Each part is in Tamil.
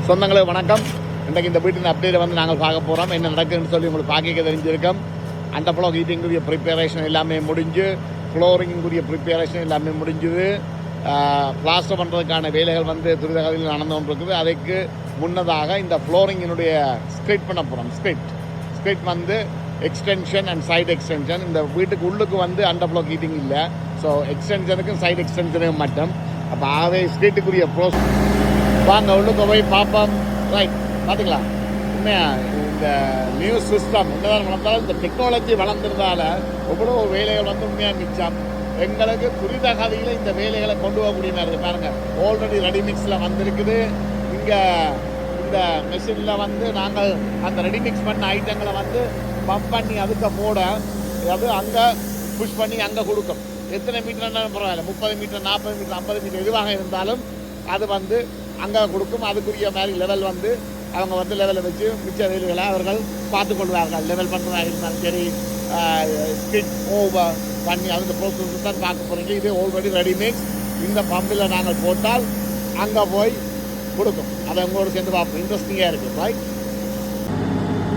சொந்தங்களுக்கு வணக்கம். இன்றைக்கு இந்த வீட்டின் அப்டேட்டை வந்து நாங்கள் பார்க்க போகிறோம். என்ன நடக்குதுன்னு சொல்லி உங்களுக்கு பார்க்க தெரிஞ்சிருக்கோம். அந்த ஃப்ளோர் ஹீட்டிங்குரிய ப்ரிப்பரேஷன் எல்லாமே முடிஞ்சு, ஃப்ளோரிங்குரிய ப்ரிப்பரேஷன் எல்லாமே முடிஞ்சுது. பிளாஸ்டர் பண்ணுறதுக்கான வேலைகள் வந்து துரிதகதியில் நடந்து கொண்டிருக்குது. அதுக்கு முன்னதாக இந்த ஃப்ளோரிங்கினுடைய ஸ்கிரிட் பண்ண போகிறோம். ஸ்கிரிட் வந்து எக்ஸ்டென்ஷன் அண்ட் சைடு எக்ஸ்டென்ஷன். இந்த வீட்டுக்கு உள்ளுக்கு வந்து அண்டர் ஃப்ளோர் ஹீட்டிங் இல்லை. ஸோ எக்ஸ்டென்ஷனுக்கும் சைடு எக்ஸ்டென்ஷனுக்கும் மட்டும். அப்போ ஆகவே ஸ்கிரிட்டுக்குரிய ப்ரோசஸ் வாங்க உள்ளுக்கு போய் பார்ப்போம். ரைட், பார்த்துக்கலாம். உண்மையாக இந்த நியூ சிஸ்டம் என்னதான் வளர்ந்தாலும் இந்த டெக்னாலஜி வளர்ந்துருந்தால எவ்வளோ வேலைகள் வந்து உண்மையாக மிச்சம். எங்களுக்கு துரித கதையில் இந்த வேலைகளை கொண்டு போகக்கூடிய மாதிரி இருக்குது. பாருங்கள், ஆல்ரெடி ரெடிமிக்ஸில் வந்திருக்குது. இங்கே இந்த மெஷினில் வந்து நாங்கள் அந்த ரெடிமிக்ஸ் பண்ண ஐட்டங்களை வந்து பம்ப் பண்ணி அதுக்கு போட அது அங்கே புஷ் பண்ணி அங்கே கொடுக்கும். எத்தனை மீட்டர்னாலும் பரவாயில்ல, 30 மீட்டர் 40 மீட்டர் 50 மீட்டர் எதுவாக இருந்தாலும் அது வந்து அங்கே கொடுக்கும். அதுக்குரிய மாதிரி லெவல் வந்து அவங்க வந்து லெவலை வச்சு மிச்ச வேலைகளை அவர்கள் பார்த்து கொள்வார்கள். லெவல் பண்ணுறதாக இருந்தாலும் சரி, ஸ்கிட் ஓவர் பண்ணி அந்த ப்ரோசஸ் தான் பார்க்க போகிறீங்க. இது ஆல்ரெடி ரெடிமேட். இந்த பம்பில் நாங்கள் போட்டால் அங்கே போய் கொடுக்கும். அதை உங்களோட சேர்ந்து பார்ப்போம். இன்ட்ரெஸ்டிங்காக இருக்குது. ரைட்,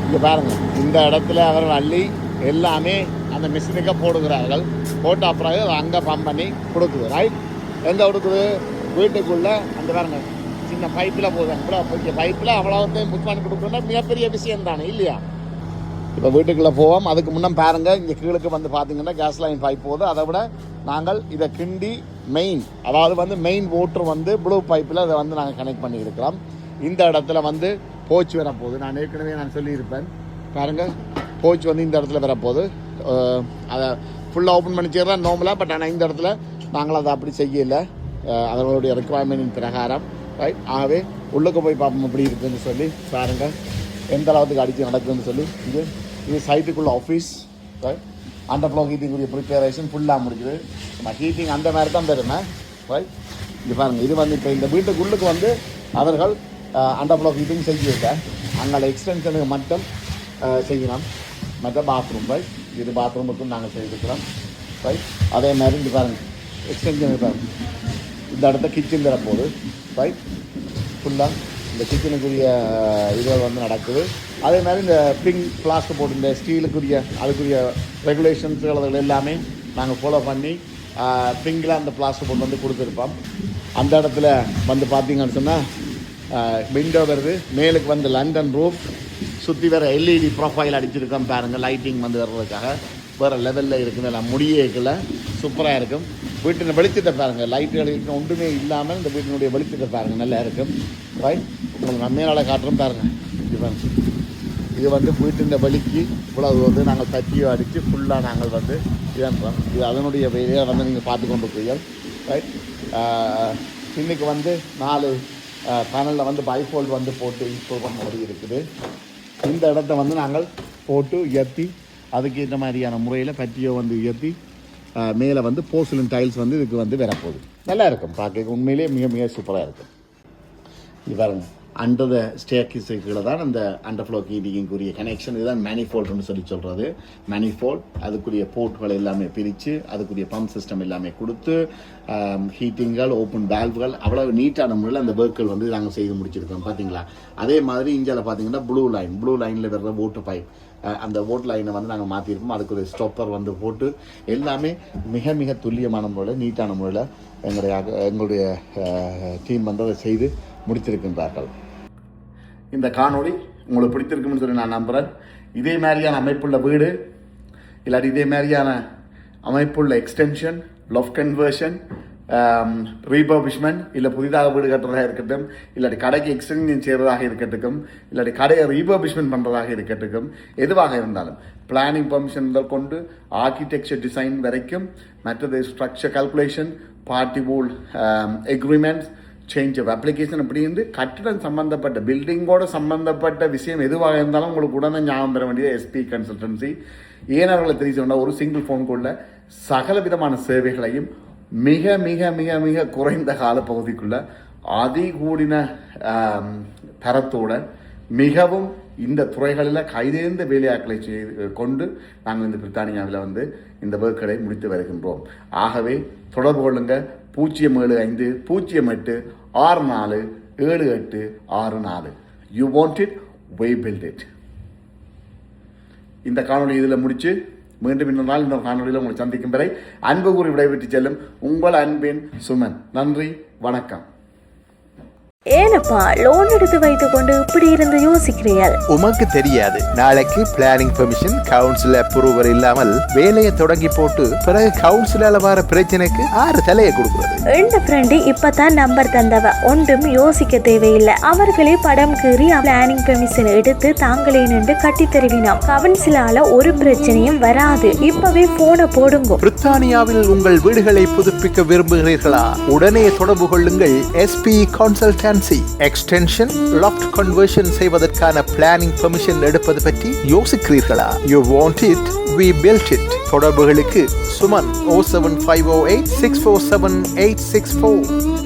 இங்கே பாருங்கள், இந்த இடத்துல அவர்கள் அள்ளி எல்லாமே அந்த மிஷினுக்கு போடுகிறார்கள். போட்ட அப்புறம் அதை அங்கே பம்ப் பண்ணி கொடுக்குது. ரைட், எங்கே கொடுக்குது? வீட்டுக்குள்ளே அந்த பாருங்கள் சின்ன பைப்பில் போதும். இங்கே பைப்பில் அவ்வளோத்தையும் புஷ் பண்ணி கொடுக்குறோன்னா மிகப்பெரிய விஷயம் தானே, இல்லையா? இப்போ வீட்டுக்குள்ளே போவோம். அதுக்கு முன்னே பாருங்கள், இங்கே கீழுக்கு வந்து பார்த்தீங்கன்னா கேஸ் லைன் பைப் போகுது. அதை விட நாங்கள் இதை கிண்டி மெயின், அதாவது வந்து மெயின் ஓட்டர் வந்து ப்ளூ பைப்பில் அதை வந்து நாங்கள் கனெக்ட் பண்ணியிருக்கிறோம். இந்த இடத்துல வந்து போச்சு வரப்போகுது. நான் ஏற்கனவே சொல்லியிருப்பேன். பாருங்கள், போச்சு வந்து இந்த இடத்துல வரப்போகுது. அதை ஃபுல்லாக ஓப்பன் பண்ணி செய்கிறதா நார்மலாக. பட் ஆனால் இந்த இடத்துல நாங்கள் அதை அப்படி செய்யலை, அதனுடைய ரெக்குவயர்மெண்ட்டின் பிரகாரம். ரைட், ஆகவே உள்ளுக்கு போய் பார்ப்போம் எப்படி இருக்குதுன்னு சொல்லி. பாருங்கள் எந்த அளவுக்கு அடித்து நடக்குதுன்னு சொல்லி. இது சைட்டுக்குள்ள ஆஃபீஸ். ரைட், அண்டர் ஃப்ளோர் ஹீட்டிங்குரிய ப்ரிப்பரேஷன் ஃபுல்லாக முடிக்குது. நம்ம ஹீட்டிங் அந்த மாதிரி தான் தருவேன். ரைட், இது பாருங்கள், இது வந்து இப்போ இந்த வீட்டுக்குள்ளுக்கு வந்து அவர்கள் அண்டர் ஃப்ளோர் ஹீட்டிங் செய்யல. அங்கே எக்ஸ்டென்ஷனுக்கு மட்டும் செய்யணும். மற்ற பாத்ரூம். ரைட், இது பாத்ரூமுக்கும் நாங்கள் செய்திருக்கிறோம். ரைட், அதே மாதிரி இது பாருங்கள் எக்ஸ்டென்ஷன் பாருங்கள். இந்த இடத்த கிச்சன் தரப்போகுது. ரைட், ஃபுல்லாக இந்த கிச்சனுக்குரிய இதுகள் வந்து நடக்குது. அதே மாதிரி இந்த பிங்க் பிளாஸ்டர் போட்டு இந்த ஸ்டீலுக்குரிய அதுக்குரிய ரெகுலேஷன்ஸுகள் அதுகள் எல்லாமே நாங்கள் ஃபாலோ பண்ணி பிங்கில் அந்த பிளாஸ்டர் போட்டு வந்து கொடுத்துருப்போம். அந்த இடத்துல வந்து பார்த்தீங்கன்னு சொன்னால் விண்டோ வருது. மேலுக்கு வந்து லண்டன் ரூஃப் சுற்றி வேறு எல்இடி ப்ரொஃபைல் அடிச்சிருக்கோம். பாருங்கள், லைட்டிங் வந்து வர்றதுக்காக வேறு லெவலில் இருக்குது. நான் முடியல, சூப்பராக இருக்கும். வீட்டின் வெளிச்சத்தை பாருங்கள், லைட்டுகள் இருக்கும் ஒன்றுமே இல்லாமல் இந்த வீட்டினுடைய வெளிச்சத்தை பாருங்கள், நல்லா இருக்கும். ரைட், உங்களுக்கு நம்மளால் காட்டுறோம் பாருங்கள். இது பாருங்கள், இது வந்து வீட்டின் வெளிக்கு இவ்வளவு வந்து நாங்கள் தட்டியோ அடித்து ஃபுல்லாக நாங்கள் வந்து இதுன்றோம். இது அதனுடைய வேலையை வந்து நீங்கள் பார்த்து கொண்டு போய். ரைட், இன்னைக்கு வந்து 4 பேனலில் வந்து பைஃபோல்ட் வந்து போட்டு இன்ஸ்டால் பண்ண மாதிரி இருக்குது. இந்த இடத்த வந்து நாங்கள் போட்டு உயர்த்தி அதுக்கேற்ற மாதிரியான முறையில் பற்றியோ வந்து உயர்த்தி மேலே வந்து போர்சிலின் டைல்ஸ் வந்து இதுக்கு வந்து வரப்போகுது. நல்லா இருக்கும் பார்க்க, உண்மையிலே மிக மிக சூப்பராக இருக்கும். இது பாருங்க, அண்டர் த ஸ்டேர்கேஸுக்குள்ள தான் அந்த அண்டர் ஃப்ளோர் ஹீட்டிங்குரிய கனெக்ஷன். இதுதான் மேனிஃபோல்டுன்னு சொல்லி சொல்கிறது. மேனிஃபோல்ட் அதுக்குரிய போர்ட்டுகள் எல்லாமே பிரித்து அதுக்குரிய பம்ப் சிஸ்டம் எல்லாமே கொடுத்து ஹீட்டிங்கள் ஓப்பன் வேல்வுகள் அவ்வளோ நீட்டான முறையில் அந்த ஒர்க்குகள் வந்து நாங்கள் செய்து முடிச்சிருக்கோம். பார்த்தீங்களா? அதே மாதிரி இந்தியாவில் பார்த்தீங்கன்னா ப்ளூ லைனில் வர்ற ஓட்டர் பைப், அந்த ஓட் லைனை வந்து நாங்கள் மாற்றிருப்போம். அதுக்கு ஒரு ஸ்டாப்பர் வந்து போட்டு எல்லாமே மிக மிக துல்லியமான முறையில் நீட்டான முறையில் எங்களுடைய டீம் வந்து அதை செய்து முடித்திருக்கின்றார்கள். இந்த காணொளி உங்களுக்கு பிடித்திருக்குன்னு சொல்லி நான் நம்புகிறேன். இதே மாதிரியான அமைப்புள்ள வீடு இல்லாட்டி இதே மாதிரியான அமைப்புள்ள எக்ஸ்டென்ஷன், லொஃப்ட் கன்வர்ஷன், ரீபர்பிஷ்மெண்ட், இல்லை புதிதாக வீடு கட்டுறதாக இருக்கட்டும், இல்லாட்டி கடைக்கு எக்ஸ்டென்ஷன் செய்கிறதாக இருக்கட்டும், இல்லாட்டி கடையை ரீபர்பிஷ்மெண்ட் பண்ணுறதாக இருக்கட்டும், எதுவாக இருந்தாலும் பிளானிங் பர்மிஷன் முதல் கொண்டு ஆர்கிடெக்சர் டிசைன் வரைக்கும், மற்றது structure calculation, party wall agreements, change of application, அப்படி இருந்து கட்டிடம் சம்பந்தப்பட்ட பில்டிங்கோட சம்பந்தப்பட்ட விஷயம் எதுவாக இருந்தாலும் உங்களுக்கு உடனே ஞாபகம் பெற வேண்டியது எஸ்பி கன்சல்டன்சி. ஏனவர்களை தெரிவிச்சோம்னா ஒரு சிங்கிள் ஃபோன் காலில் சகல விதமான சேவைகளையும் மிக மிக மிக மிக குறைந்த காலப்பகுதிக்குள்ள அதிகூடின தரத்தோட மிகவும் இந்த துறைகளில் கைதேர்ந்த வேலையாட்களை கொண்டு நாங்கள் இந்த பிரித்தானியாவில் வந்து இந்த ஒர்க்கை முடித்து வருகின்றோம். ஆகவே தொடர்பு கொள்ளுங்க 075 08 64 7864. You want it, we build it. இந்த காணொலி இதில் முடிச்சு மீண்டும் இன்னொரு நாள் இன்னொரு காணொலியில் உங்களை சந்திக்கும் வரை அன்பு கூறி விடைபெற்று செல்லும் உங்கள் அன்பின் சுமன். நன்றி, வணக்கம். ஏனப்பா லோன் எடுத்து வைத்துக் கொண்டு இப்படி இருந்து யோசிக்கிறீர்கள்? உமக்கு தெரியாது, நாளைக்கு பிளானிங் பெர்மிஷன் கவுன்சில் அப்ரூவல் இல்லாமல் வேலையை தொடங்கி போட்டு பிறகு கவுன்சிலால வர பிரச்சனைக்கு ஆறு தலையை கொடுக்கிறது. எந்த ஃப்ரெண்டு இப்பதான் நம்பர் தந்தவ, ஒன்றும் யோசிக்க தேவையில்லை. அவர்களே படம் கீறி பிளானிங் பெர்மிஷன் எடுத்து தாங்களே நின்று கட்டி தருவினோம். கவுன்சிலால ஒரு பிரச்சனையும் வராது. இப்பவே போனை போடுங்க. பிரித்தானியாவில் உங்கள் வீடுகளை புதுப்பிக்க விரும்புகிறீர்களா? உடனே தொடர்பு கொள்ளுங்கள். SP consultancy. Extension, loft conversion செய்வதற்கான பிளானிங் பெர்மிஷன் எடுப்பது பற்றி யோசிக்கிறீர்களா? You want it, we built it. தொடர்புகளுக்கு சுமன் 07508 647 864.